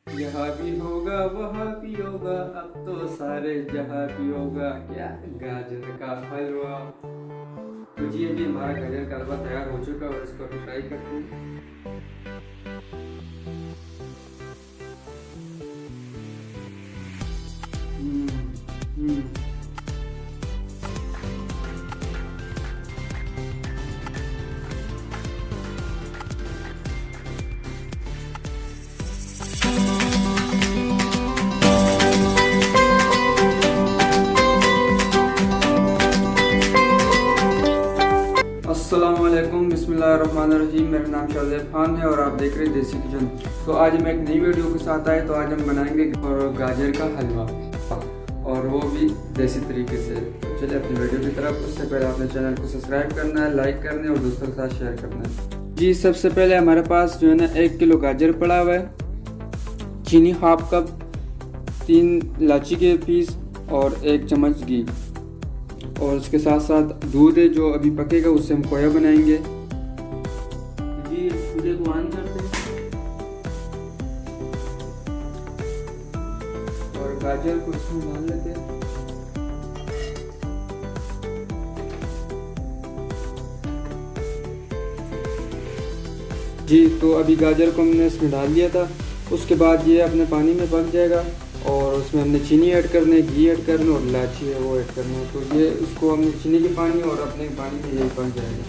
यहाँ भी होगा वहाँ भी होगा, अब तो सारे जहाँ भी होगा। क्या गाजर का हलवा। तो जी अभी हमारा गाजर का हलवा तैयार हो चुका है और इसको अभी फ्राई करते हैं। हम्म, हम्म। अस्सलामुअलैकुम, बिस्मिल्लाहिर्रहमानिर्रहीम। मेरा नाम शाहज़ैब खान है और आप देख रहे हैं देसी किचन। तो आज हम एक नई वीडियो के साथ आए। तो आज हम बनाएंगे गाजर का हलवा और वो भी देसी तरीके से। तो चलिए अपनी वीडियो की तरफ। उससे पहले अपने चैनल को सब्सक्राइब करना है, लाइक करना है और दोस्तों के साथ शेयर करना है। जी सबसे पहले हमारे पास जो है ना 1 किलो गाजर पड़ा हुआ है, चीनी हाफ कप, 3 इलायची के पीस और 1 चम्मच घी और उसके साथ साथ दूध है जो अभी पकेगा, उससे हम खोया बनाएंगे। जी चूल्हे को ऑन करते हैं और गाजर को इसमें डाल लेते हैं। जी तो अभी गाजर को हमने इसमें डाल दिया था। उसके बाद ये अपने पानी में पक जाएगा और उसमें हमने चीनी ऐड करना है, घी ऐड करना है और इलायची है वो ऐड करना है। तो ये उसको हमने चीनी के पानी और अपने पानी में यही पक जाएगा।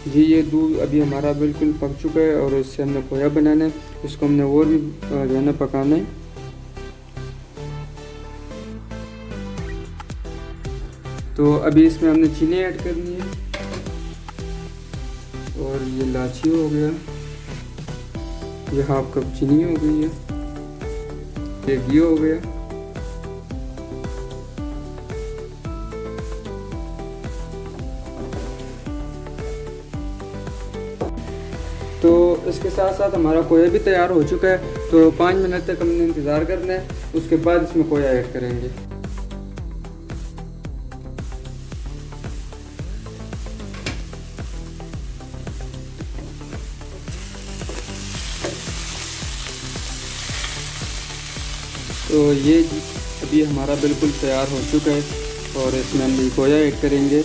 जी ये दूध अभी हमारा बिल्कुल पक चुका है और इससे हमने खोया बनाना है। इसको हमने और भी जो है ना पकाना है। तो अभी इसमें हमने चीनी ऐड करनी है और ये इलायची हो गया, ये हाफ कप चीनी हो गई है, ये घी हो गया। तो इसके साथ साथ हमारा खोया भी तैयार हो चुका है। तो 5 मिनट तक हमने इंतज़ार करना है। उसके बाद इसमें खोया ऐड करेंगे। तो ये अभी हमारा बिल्कुल तैयार हो चुका है और इसमें हम खोया ऐड करेंगे।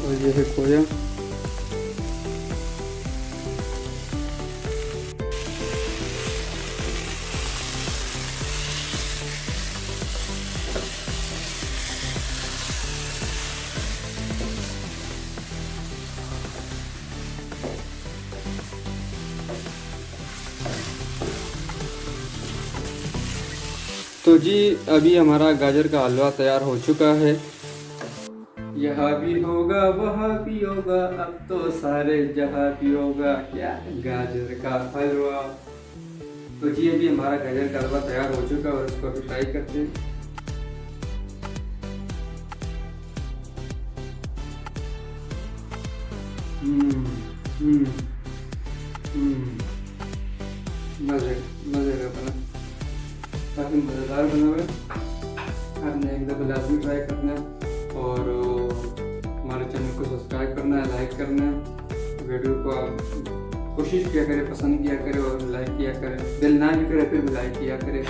और ये है खोया। तो जी अभी हमारा गाजर का हलवा तैयार हो चुका है। यहाँ भी होगा वहाँ भी होगा, अब तो सारे जहाँ भी होगा। क्या गाजर का हलवा। तो जी अभी हमारा गाजर का हलवा तैयार हो चुका है और इसको अभी फ्राई करते हैं। हम्म हम्म हम्म मजे मजे का बना, काफ़ी मज़ेदार बना हुआ है। आपने एक दफ़ा लाजमी ट्राई करना है और हमारे चैनल को सब्सक्राइब करना है, लाइक करना है। वीडियो को आप कोशिश किया करें, पसंद किया करें और लाइक किया करें। दिल ना भी करे फिर भी लाइक किया करें।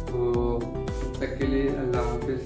तो तब तक के लिए अल्लाह हाफिज़।